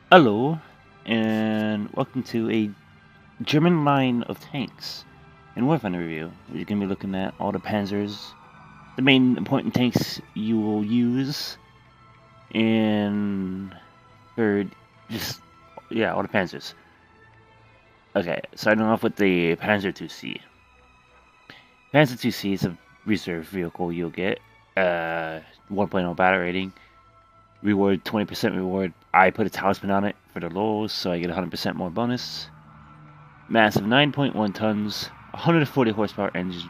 Hello, and welcome to a German line of tanks in WarThunder review. We're going to be looking at all the panzers, the main important tanks you will use in for all the panzers. Okay, starting off with the Panzer 2C. Panzer 2C is a reserve vehicle you'll get. 1.0 battle rating. Reward 20% reward. I put a talisman on it for the lows, so I get 100% more bonus. Mass of 9.1 tons, 140 horsepower engine,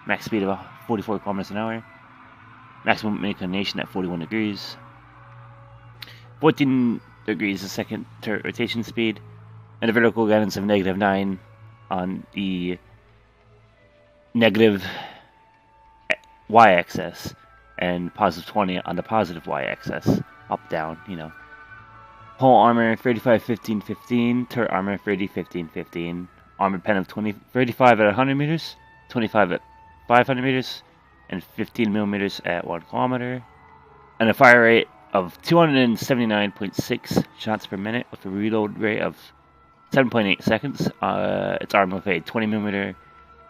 max speed of 44 kilometers an hour, maximum inclination at 41 degrees, 14 degrees a second turret rotation speed, and a vertical guidance of -9 on the negative y-axis and +20 on the positive y-axis, up down, Hull armor 35-15-15, turret armor 30-15-15, armor pen of 35 at 100 meters, 25 at 500 meters, and 15 millimeters at 1 kilometer, and a fire rate of 279.6 shots per minute with a reload rate of 7.8 seconds. It's armed with a 20 millimeter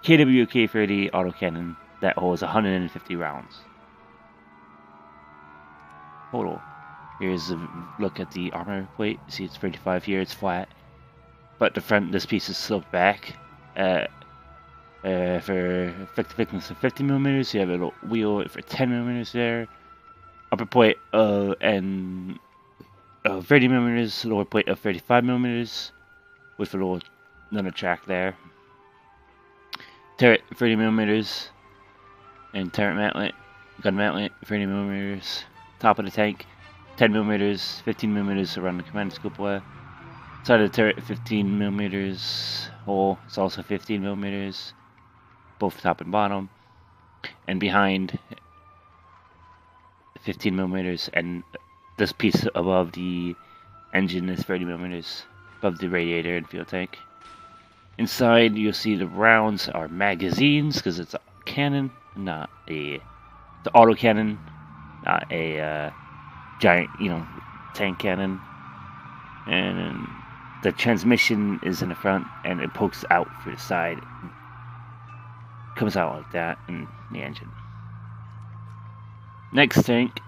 KWK-30 autocannon that holds 150 rounds total. Here's a look at the armor plate. You see it's 35 here, it's flat. But the front, this piece is sloped back. For effective thickness of 50 millimeters, you have a little wheel for 10 millimeters there. Upper plate and 30 millimeters, lower plate of 35 millimeters, with a little another track there. Turret 30 millimeters, and turret mantlet, gun mantlet 30 millimeters. Top of the tank 10 millimeters, 15 millimeters around the command scope wire. Side of the turret 15 millimeters. Hole is also 15 millimeters, both top and bottom. And behind 15 millimeters, and this piece above the engine is 30 millimeters above the radiator and fuel tank. Inside you'll see the rounds are magazines because it's a cannon, not the auto cannon, not a giant, tank cannon. And the transmission is in the front, and it pokes out through the side. It comes out like that in the engine. Next tank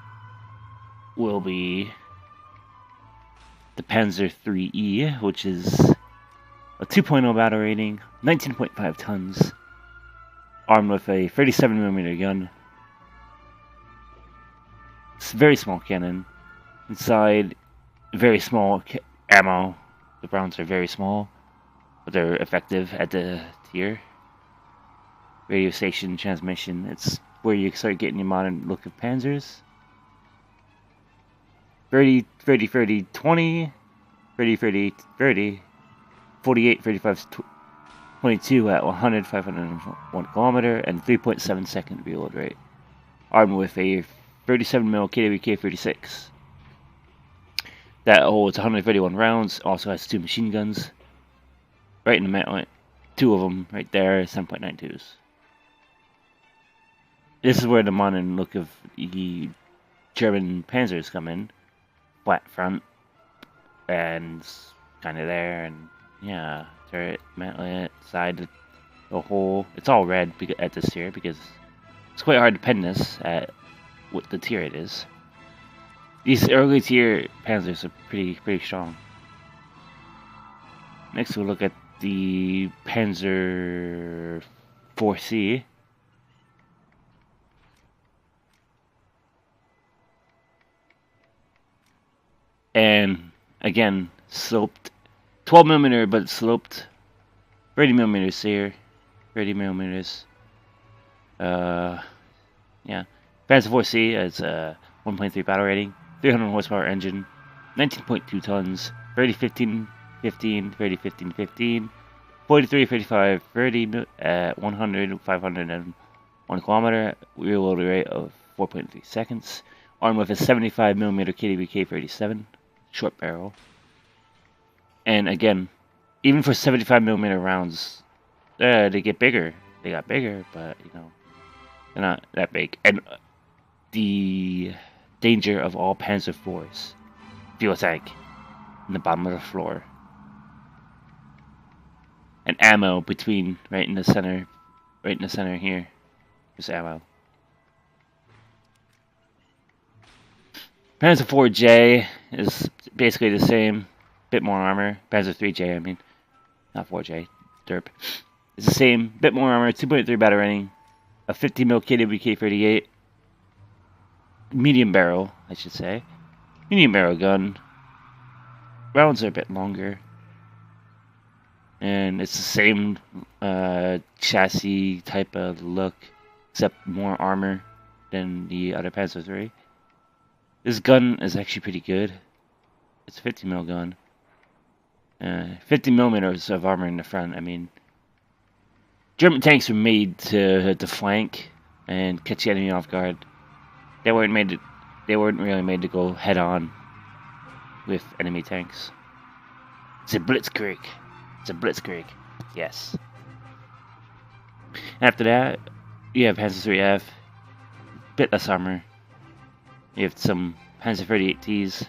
will be the Panzer 3E, which is a 2.0 battle rating, 19.5 tons, armed with a 37mm gun. It's a very small cannon. Inside, very small ammo. The rounds are very small, but they're effective at the tier. Radio station, transmission, it's where you start getting your modern look of panzers. 30, 30, 30, 20, 30, 30, 30, 48, 35, 22 at 100, 501 kilometer, and 3.7 second reload rate. Armed with a 37mm KWK-36. That holds 131 rounds, also has 2 machine guns. Right in the middle, 2 of them right there, 7.92s. This is where the modern look of the German panzers come in. Flat front, and kind of there, and yeah, turret, mantlet, side, the whole. It's all red at this tier because it's quite hard to pin this at what the tier it is. These early tier panzers are pretty strong. Next we'll look at the Panzer 4C. And again, sloped 12mm, but sloped 30mm here, 30mm. Yeah, Panzer 4C is a 1.3 battle rating, 300 horsepower engine, 19.2 tons, 30 15 15, 30 15 15, 43 55 30 at 100 501 kilometer, reload rate of 4.3 seconds, armed with a 75mm KWK-37 short barrel. And again, even for 75mm rounds, they get bigger. They got bigger, but they're not that big. And the danger of all Panzer IVs, fuel tank. in the bottom of the floor. And ammo between, right in the center here. There's ammo. Panzer 4J is basically the same, bit more armor. Panzer 3J, I mean, not 4J, derp. It's the same, bit more armor, 2.3 battle rating, a 50 mil KWK-38, medium barrel, I should say, medium barrel gun. Rounds are a bit longer, and it's the same chassis type of look, except more armor than the other Panzer 3. This gun is actually pretty good. It's a 50 mil gun. 50 millimeters of armor in the front. I mean, German tanks were made to flank and catch the enemy off guard. They weren't really made to go head on with enemy tanks. It's a blitzkrieg. It's a blitzkrieg. Yes. After that, you have Panzer 3F. Bit less armor. You have some Panzer 38Ts.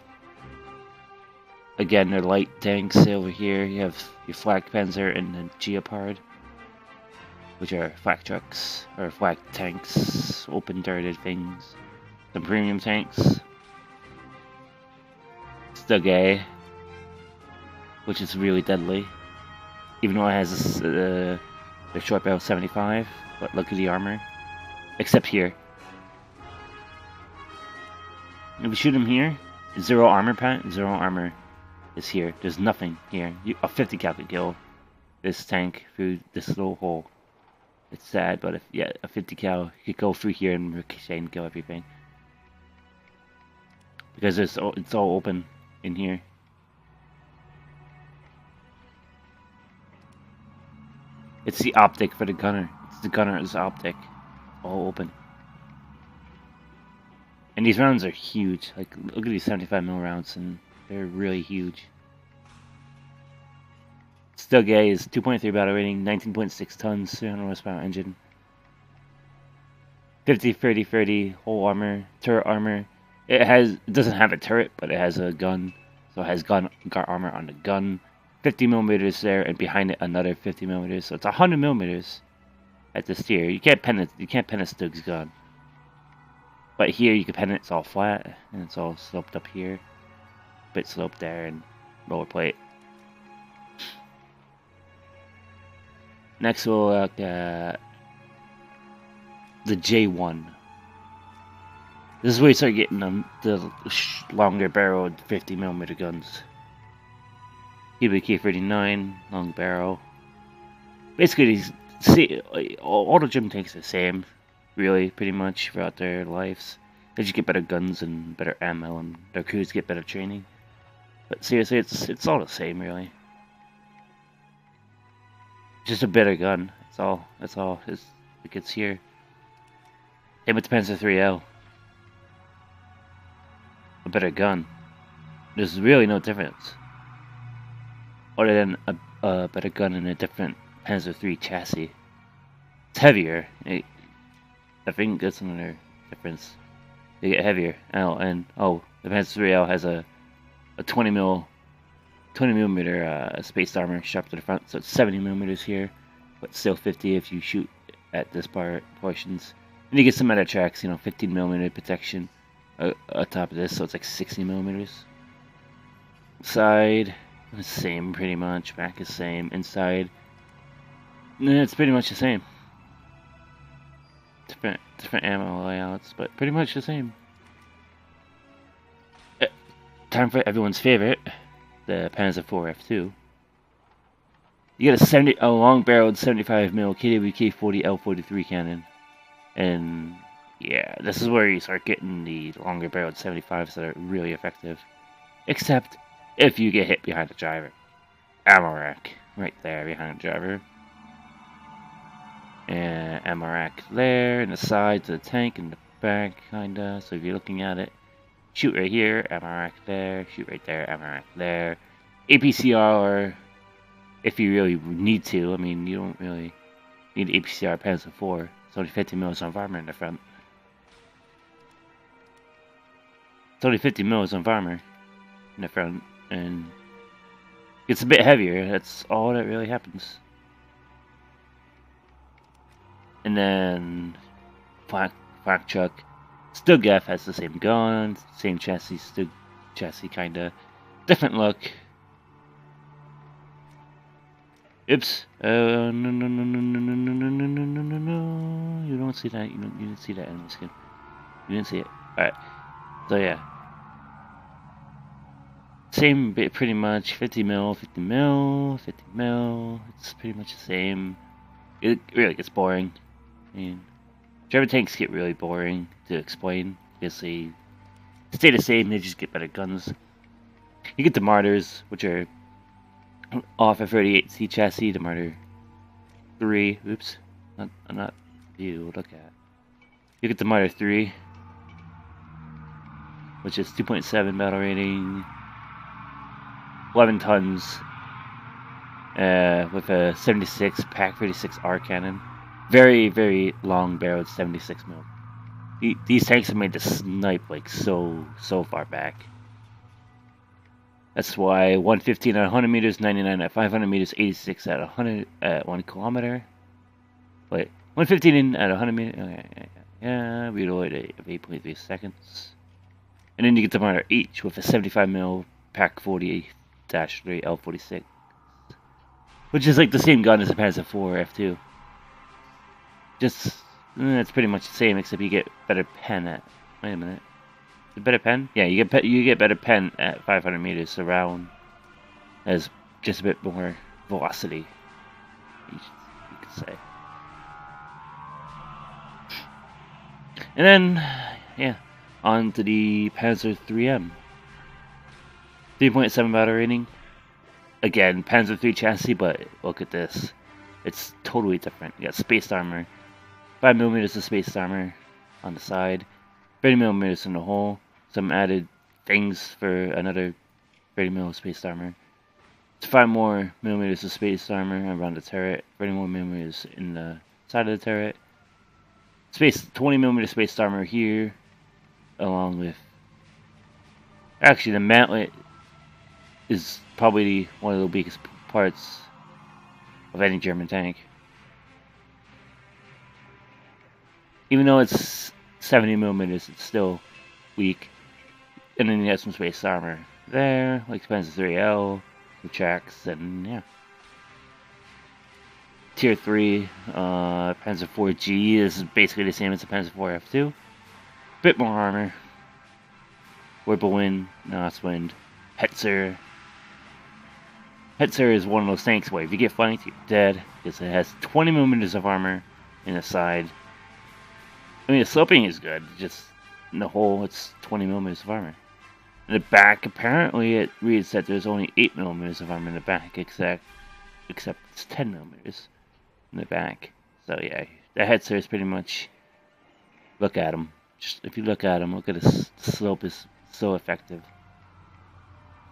Again, they're light tanks over here. You have your flak Panzer and the Geopard, which are flak trucks, or flak tanks, open-turreted things. Some premium tanks. Stugay, which is really deadly. Even though it has a short barrel 75, but look at the armor. Except here. If you shoot him here, zero armor is here. There's nothing here. A 50 cal could kill this tank through this little hole. It's sad, but a 50 cal could go through here and ricochet and kill everything. Because it's all open in here. It's the optic for the gunner. It's the gunner's optic. All open. And these rounds are huge. Like, look at these 75 mil rounds, and they're really huge. Stugay is 2.3 battle rating, 19.6 tons, 300 horsepower engine. 50-30-30 whole armor, turret armor. It doesn't have a turret, but it has a gun, so it has gun armor on the gun. 50 millimeters there, and behind it another 50 millimeters. So it's 100 millimeters at this tier. You can't pen a Stug's gun. But here you can pen it, it's all flat, and it's all sloped up here. Bit sloped there, and roller plate. Next we'll look at the J1. This is where you start getting the longer barreled 50 millimeter guns. PBK-39, long barrel. Basically, all the German tanks are the same. Really, pretty much throughout their lives. They just get better guns and better ammo, and their crews get better training. But seriously, it's all the same, really. Just a better gun. That's all it gets here. Same with the Panzer 3L. A better gun. There's really no difference, other than a better gun and a different Panzer 3 chassis. It's heavier. I think that's another difference. They get heavier. The Panzer 3L has a 20 millimeter spaced armor sharp to the front, so it's 70 millimeters here, but still 50 if you shoot at this portions. And you get some other tracks, 15 millimeter protection on top of this, so it's like 60 millimeters. Side, the same pretty much. Back is same. Inside, it's pretty much the same. Different ammo layouts, but pretty much the same. Time for everyone's favorite, the Panzer IV F2. You get a long-barreled 75 mil KWK-40 L43 cannon, and yeah, this is where you start getting the longer-barreled 75s that are really effective. Except if you get hit behind the driver. Ammo rack right there behind the driver. And ammo rack there, and the sides of the tank, and the back, kinda. So if you're looking at it, shoot right here, ammo rack there, shoot right there, ammo rack there. APCR, if you really need to. I mean, you don't really need APCR Panzer IV. It's only 50 mils of armor in the front. It's only 50 mils of armor in the front, and It's a bit heavier. That's all that really happens. And then flak truck. Stug F has the same gun, same chassis. Stug chassis kinda different look. Oops. No, no, no, no, no, no, no, no, no, no, no, no. You don't see that. You didn't see that enemy skin. You didn't see it. Alright. So yeah. Same bit pretty much. 50 mil, 50 mil, 50 mil. It's pretty much the same. It really gets boring. I mean, German tanks get really boring to explain because they stay the same, they just get better guns. You get the Martyrs, which are off a 38C chassis, the Martyr 3. Oops. Not you, look at. You get the Martyr 3, which is 2.7 battle rating, 11 tons, with a 76 Pack 36R cannon. Very, very long barreled 76 mil. These tanks are made to snipe like so far back. That's why 115 at 100 meters, 99 at 500 meters, 86 at 100 at 1 kilometer. Wait, 115 at 100 meters. Okay, yeah, reload at 8.3 seconds. And then you get the Martyr H with a 75 mil Pack 40-3 L46, which is like the same gun as the Panzer IV F2. Just it's pretty much the same, except you get better pen at. Wait a minute. The better pen? Yeah, you get better pen at 500 meters around. Has just a bit more velocity, you could say. And then, yeah, on to the Panzer 3M. 3.7 battle rating. Again, Panzer 3 chassis, but look at this. It's totally different. You got spaced armor. 5mm of spaced armor on the side. 30mm in the hull. Some added things for another 30mm spaced armor. It's 5 more millimeters of spaced armor around the turret. 30 more millimeters in the side of the turret. 20mm spaced armor here, along with. Actually, the mantlet is probably one of the weakest parts of any German tank. Even though it's 70mm, it's still weak. And then you have some spaced armor there, like Panzer 3L, the tracks, and yeah. Tier 3, Panzer 4G is basically the same as the Panzer 4 F2. Bit more armor. Wind, Wind, Hetzer. Hetzer is one of those tanks where if you get flanked, you're dead, because it has 20mm of armor in the side. I mean, the sloping is good, just in the hole, it's 20mm of armor. In the back, apparently it reads that there's only 8mm of armor in the back, except it's 10mm in the back. So yeah, the Hetzer is pretty much, look at him. Just if you look at him, look at his slope is so effective.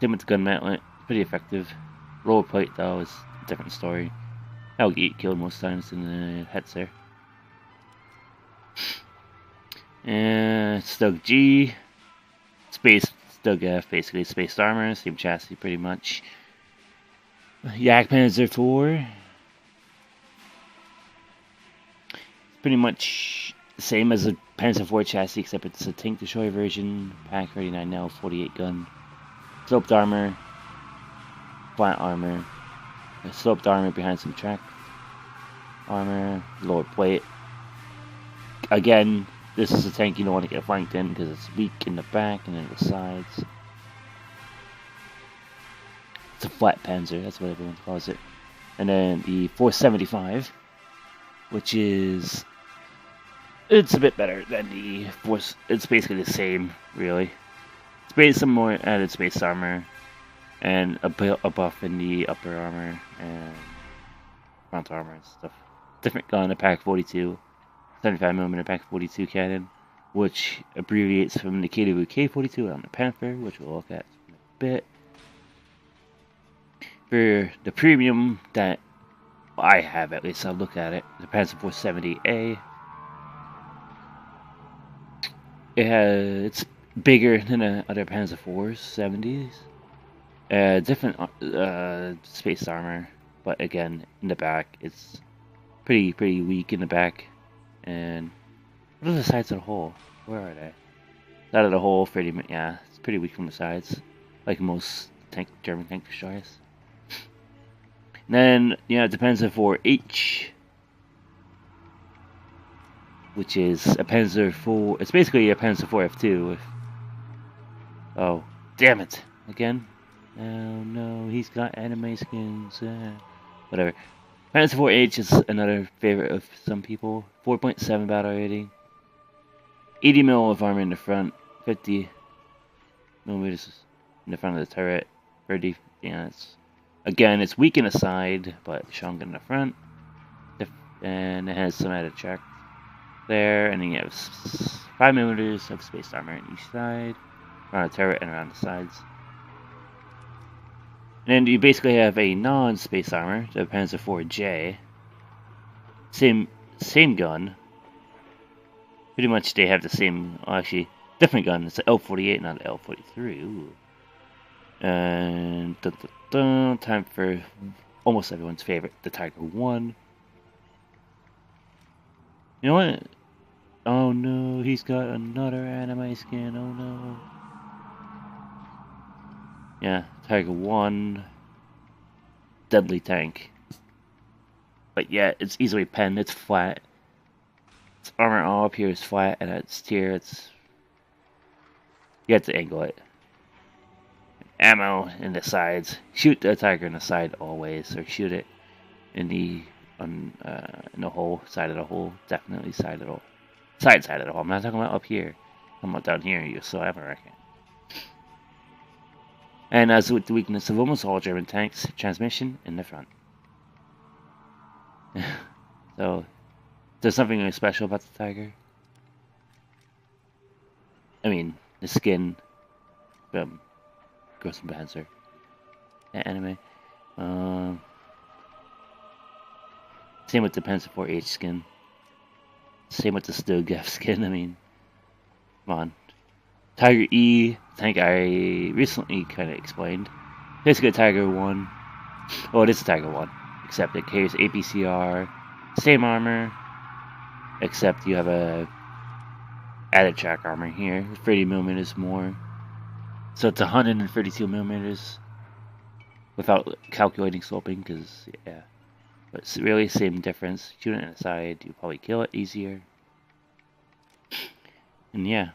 Same with the gun mantlet, pretty effective. Roller plate though is a different story. That'll get killed most times in the Hetzer. And Stug G, Stug F, basically spaced armor, same chassis pretty much. Yak Panzer IV, pretty much the same as a Panzer IV chassis, except it's a tank destroyer version. Pack 39L, 48 gun, sloped armor, flat armor, sloped armor behind some track armor, lower plate. Again, this is a tank you don't want to get flanked in because it's weak in the back and in the sides. It's a flat Panzer, that's what everyone calls it. And then the 475, which is, it's a bit better than the Force. It's basically the same, really. It's some more added space armor and a buff in the upper armor and front armor and stuff. Different gun, a Pack 42. 75mm Pack 42 cannon, which abbreviates from the KW K42 on the Panther, which we'll look at in a bit. For the premium that I have, at least I'll look at it, the Panzer 470A. It's bigger than the other Panzer 470s. Different space armor, but again, in the back, it's pretty weak in the back. And what are the sides of the hull? Where are they? Side of the hull, yeah, it's pretty weak from the sides, like most German tank destroyers. And then, yeah, it depends on 4H, which is a Panzer IV. It's basically a Panzer IV F2. Oh, damn it! Again? Oh no, he's got anime skins. Whatever. Panzer IV H is another favorite of some people. 4.7 battle rating. 80 mil of armor in the front. 50 millimeters in the front of the turret. 30. Yeah, it's weak in the side, but strong in the front. And it has some added track there. And then you have 5 millimeters of space armor on each side, around the turret and around the sides. And you basically have a non-space armor, the Panzer IV-J. Same gun. Pretty much they have the same, actually, different gun. It's an L-48, not an L-43. Ooh. And time for almost everyone's favorite, the Tiger 1. You know what? Oh no, he's got another anime skin. Oh no. Yeah, Tiger 1. Deadly tank. But yeah, it's easily penned. It's flat. Its armor all up here is flat, and its tier, you have to angle it. Ammo in the sides. Shoot the Tiger in the side always, or shoot it in the hole, side of the hole. Definitely side of the hole. Side of the hole. I'm not talking about up here. I'm about down here. You still have a reckon. And as with the weakness of almost all German tanks, transmission in the front. So, there's something really special about the Tiger. I mean, the skin from Gross and Panzer. That anime. Same with the Panzer IV-H skin. Same with the Stogef skin, I mean. Come on. Tiger E, tank I recently kind of explained. Basically a Tiger 1. Oh, it is a Tiger 1. Except it carries APCR. Same armor. Except you have a added track armor here. 30 millimeters more. So it's 132 millimeters. Without calculating sloping, because, yeah. But it's really the same difference. Shoot it in the side, you probably kill it easier. And yeah.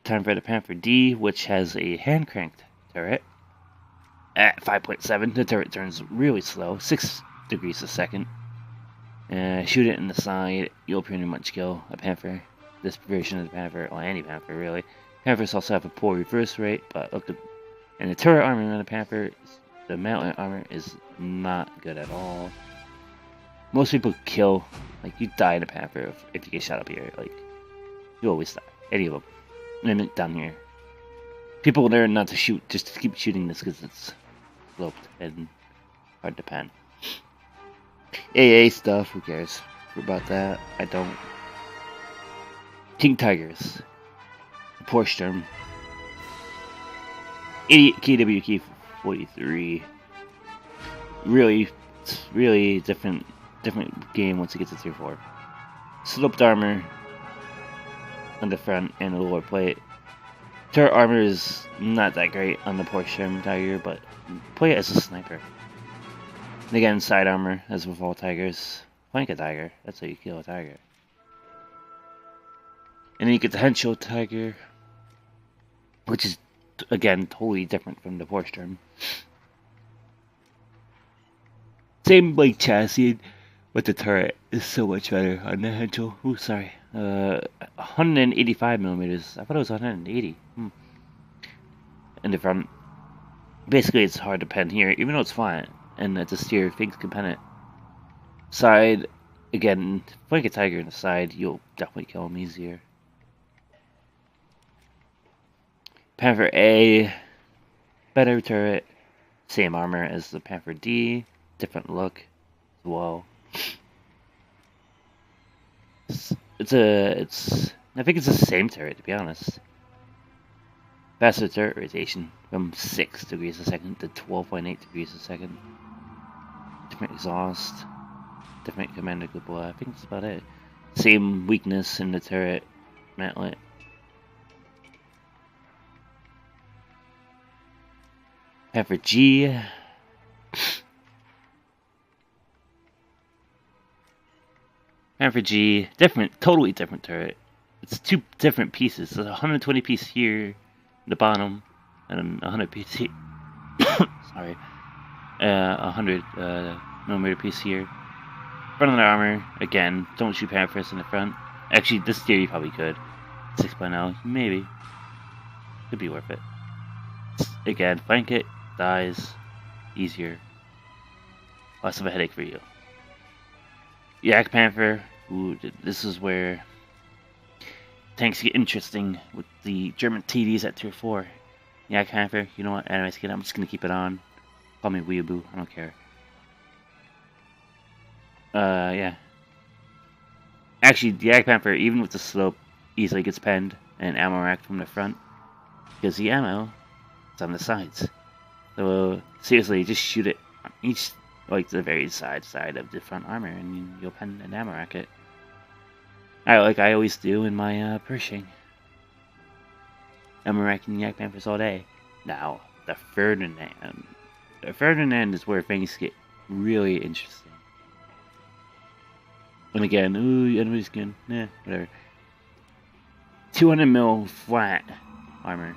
Time for the Panther D, which has a hand-cranked turret. At 5.7, the turret turns really slow, 6 degrees a second. Shoot it in the side, you'll pretty much kill a Panther. This version of the Panther, or any Panther really. Panthers also have a poor reverse rate, but and the turret armor on the Panther, the mountain armor is not good at all. Most people kill, like you die in a Panther if you get shot up here, like you always die, any of them. And down here, people learn not to shoot, just to keep shooting this because it's sloped and hard to pen. AA stuff, who cares about that? I don't. King Tigers, Porsche KWK 43. Really different game once it gets to tier 4. Sloped armor on the front and the lower plate. Turret armor is not that great on the Porsche Tiger, but play it as a sniper. And again, side armor, as with all Tigers. Flank a Tiger, that's how you kill a Tiger. And then you get the Henschel Tiger, which is, again, totally different from the Porsche. Same, like, chassis, but the turret is so much better on the Henschel. Ooh, sorry. 185 millimeters. I thought it was 180. In the front. Basically, it's hard to pen here, even though it's flat. And it's a steer, things can pen it. Side, again, flank a Tiger in the side, you'll definitely kill him easier. Panther A, better turret, same armor as the Panther D, different look as well. I think it's the same turret, to be honest. Faster turret rotation from 6 degrees a second to 12.8 degrees a second. Different exhaust, different commander cupola. I think that's about it. Same weakness in the turret mantlet. Panther G. Panther G, different, totally different turret. It's 2 different pieces. It's a 120 piece here, the bottom, and 100 piece here. Sorry, 100 millimeter piece here. Front of the armor, again, don't shoot Panthers in the front. Actually, this tier you probably could. 6.0, maybe. Could be worth it. Again, flank it, dies, easier. Less of a headache for you. Yak Panther, ooh, this is where tanks get interesting with the German TDs at tier 4. Yak Panther, you know what, anime skin, I'm just gonna keep it on. Call me weeaboo, I don't care. Yeah. Actually, the Yak Panther, even with the slope, easily gets penned and ammo racked from the front. Because the ammo is on the sides. So, seriously, just shoot it on each, like, the very side of the front armor, and you'll pen and ammo rack it. Like I always do in my Pershing. Ammo racking Yak Panthers all day. Now, the Ferdinand. The Ferdinand is where things get really interesting. And again, ooh, enemy skin, whatever. 200 mil flat armor.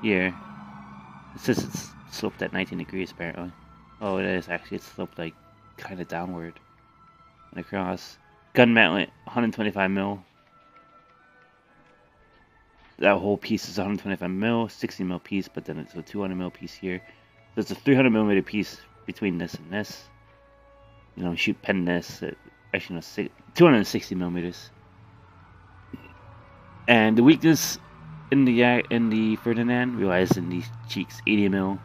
Here. It says it's sloped at 19 degrees apparently. Oh, it is actually. It's sloped like kind of downward and across. Gun mantlet, 125 mil. That whole piece is 125 mil, 60 mil piece, but then it's a 200 mil piece here. So it's a 300 millimeter piece between this and this. You know, shoot pen this. Actually, no, 260 millimeters. And the weakness in the Ferdinand relies in these cheeks, 80 mil.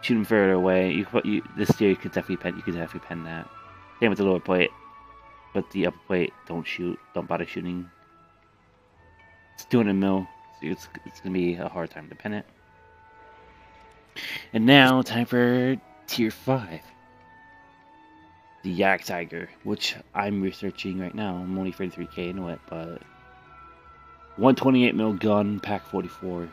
Shoot them further away. This tier you could definitely pen that. Same with the lower plate, but the upper plate don't shoot. Don't bother shooting. It's 200 mil, so it's gonna be a hard time to pen it. And now time for tier 5. The Yak Tiger, which I'm researching right now. I'm only 33k into it, but 128 mil gun, pack 44.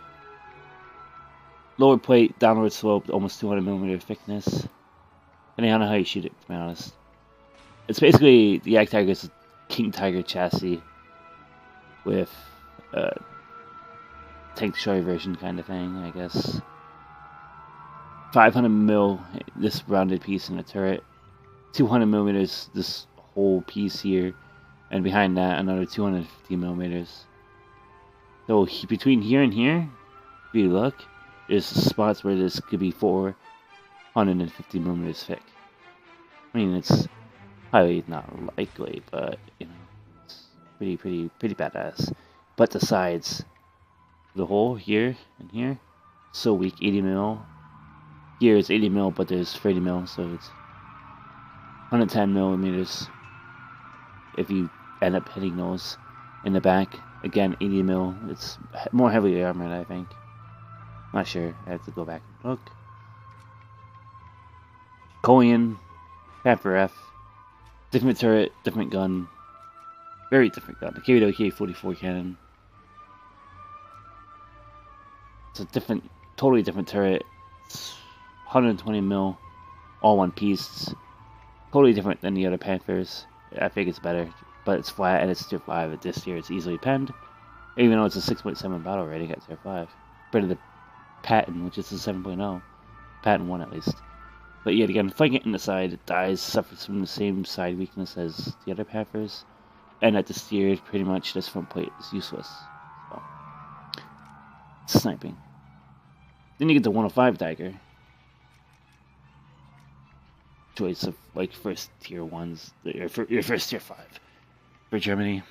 Lower plate, downward slope, almost 200 millimeter thickness. Depending on how you shoot it, to be honest. It's basically the Yak Tiger's King Tiger chassis with tank destroyer version kind of thing, I guess. 500 mil, this rounded piece in the turret. 200 millimeters, this whole piece here, and behind that another 250 millimeters. So between here and here, if you look, there's spots where this could be 450 millimeters thick. I mean, it's highly not likely, but you know, it's pretty badass. But the sides, the hole here and here, so weak, 80 mil. Here it's 80 mil, but there's 30 mil, so it's 110 millimeters. If you end up hitting those in the back, again 80 mil. It's more heavily armored, I think. Not sure. I have to go back and look. Korean, Panther F, different turret, different gun, very different gun. The KW-44 cannon. It's a totally different turret. It's 120 mil, all one piece. Totally different than the other Panthers. I think it's better, but it's flat and it's tier 5. At this tier, it's easily penned, even though it's a 6.7 battle rating at tier 5. Better than the Patton, which is a 7.0. Patton 1 at least. But yet again, flanking it in the side, it dies, suffers from the same side weakness as the other Panthers. And at this tier, pretty much this front plate is useless. So, sniping. Then you get the 105 Tiger. Choice of like first tier 1s, your first tier 5 for Germany.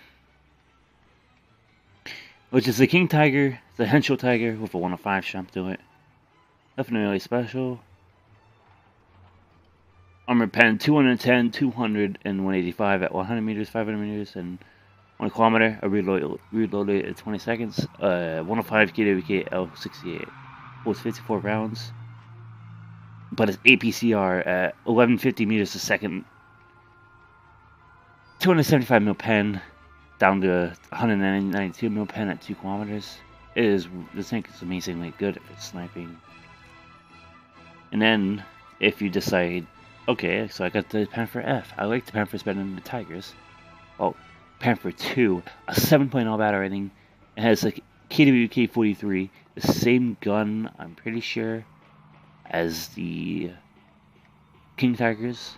Which is the King Tiger, the Henschel Tiger with a 105 jump to it. Nothing really special. Armor pen 210, 200, and 185 at 100 meters, 500 meters, and 1 kilometer, I reloaded at 20 seconds. 105 KWK L68. Holds 54 rounds. But it's APCR at 1150 meters a second. 275 mil pen, down to 192 mil pen at 2 kilometers. This tank is amazingly good if it's sniping. And then, if you decide, okay, so I got the Panther F. I like the Panthers better than the Tigers. Well, Panther 2, a 7.0 battle rating. It has like KWK 43, the same gun, I'm pretty sure, as the King Tigers.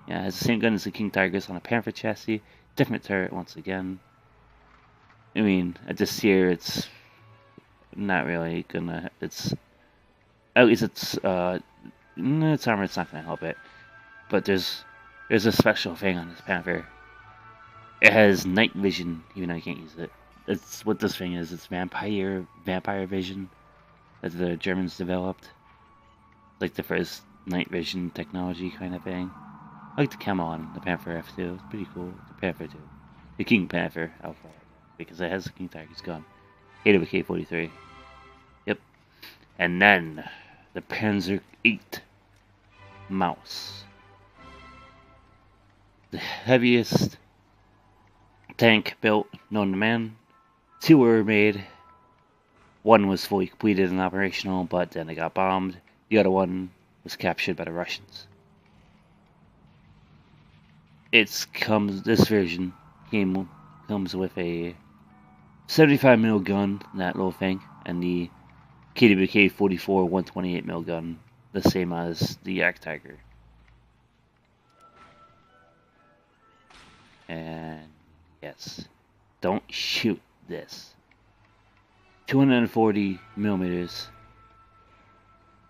Yeah, it has the same gun as the King Tigers on a Panther chassis. Different turret once again. I mean, at this year, it's not really gonna. It's at least its armor. It's not gonna help it. But there's a special thing on this Panther. It has night vision, even though you can't use it. It's what this thing is. It's vampire vision that the Germans developed. Like the first night vision technology kind of thing. I like the camo on the Panther F2. It's pretty cool. The Panther 2. The King Panther Alpha. Because it has the King Tiger's gun. AWK 43. Yep. And then the Panzer 8 Mouse. The heaviest tank built known to man. 2 were made. 1 was fully completed and operational, but then it got bombed. The other one was captured by the Russians. This version comes with a 75mm gun, that little thing, and the KWK 44 128mm gun, the same as the Yak Tiger. And yes, don't shoot this. 240mm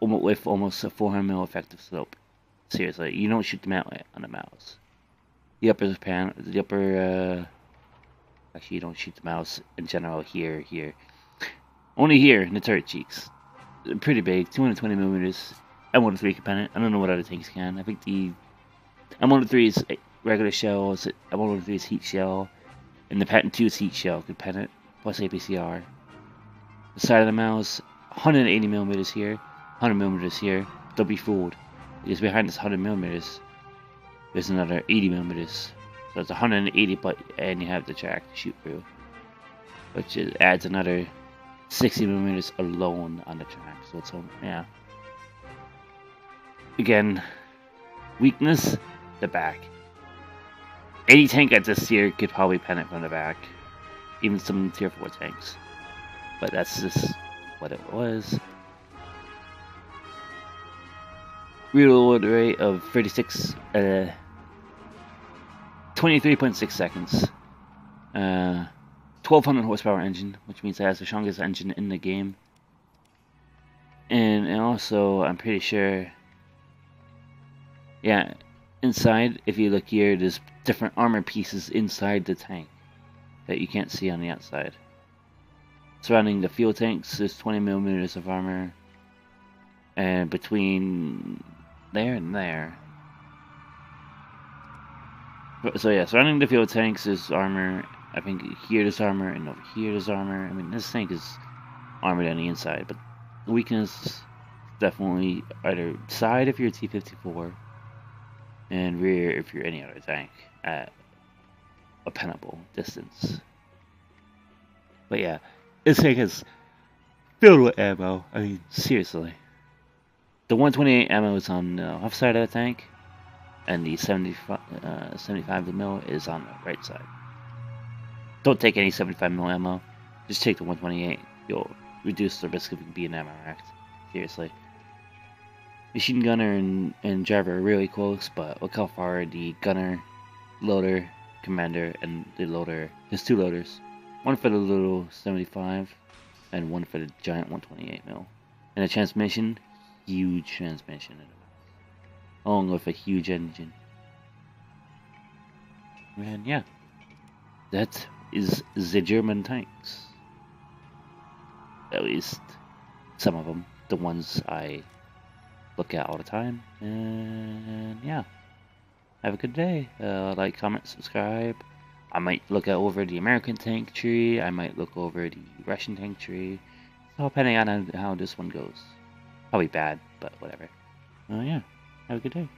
with almost a 400mm effective slope. Seriously, you don't shoot them out on the mouse. Actually, you don't shoot the mouse in general here. Only here in the turret cheeks. Pretty big, 220mm. M103 can pen it. I don't know what other tanks can. I think the M103 is regular shell, M103 is heat shell, and the Patton 2 is heat shell, could pen it, plus APCR. The side of the mouse, 180mm here, 100mm here. Don't be fooled, because behind this 100mm, there's another 80mm. So it's 180, and you have the track to shoot through, which adds another 60mm alone on the track. So it's yeah. Again, weakness, the back. Any tank at this tier could probably pen it from the back, even some tier 4 tanks. But that's just what it was. Reload rate of 23.6 seconds. 1200 horsepower engine, which means it has the strongest engine in the game. And also, I'm pretty sure, yeah, inside, if you look here, there's different armor pieces inside the tank that you can't see on the outside. Surrounding the fuel tanks, there's 20mm of armor, and between there and there. So yeah, surrounding the fuel tanks is armor. I think here there's armor, and over here there's armor. I mean, this tank is armored on the inside, but the weakness definitely either side if you're a T-54, and rear if you're any other tank at a pennable distance. But yeah, this tank is filled with ammo. I mean, seriously. The 128 ammo is on the left side of the tank, and the 75mm is on the right side. Don't take any 75mm ammo. Just take the 128. You'll reduce the risk of being ammo racked. Seriously. Machine gunner and driver are really close, but look how far the gunner, loader, commander, and the loader. There's 2 loaders. One for the little 75, and one for the giant 128mm. And the transmission, huge transmission, along with a huge engine. And yeah, that is the German tanks. At least some of them, the ones I look at all the time. And yeah, have a good day. Like, comment, subscribe. I might look over the American tank tree. I might look over the Russian tank tree. So depending on how this one goes. Probably bad, but whatever. Yeah. Have a good day.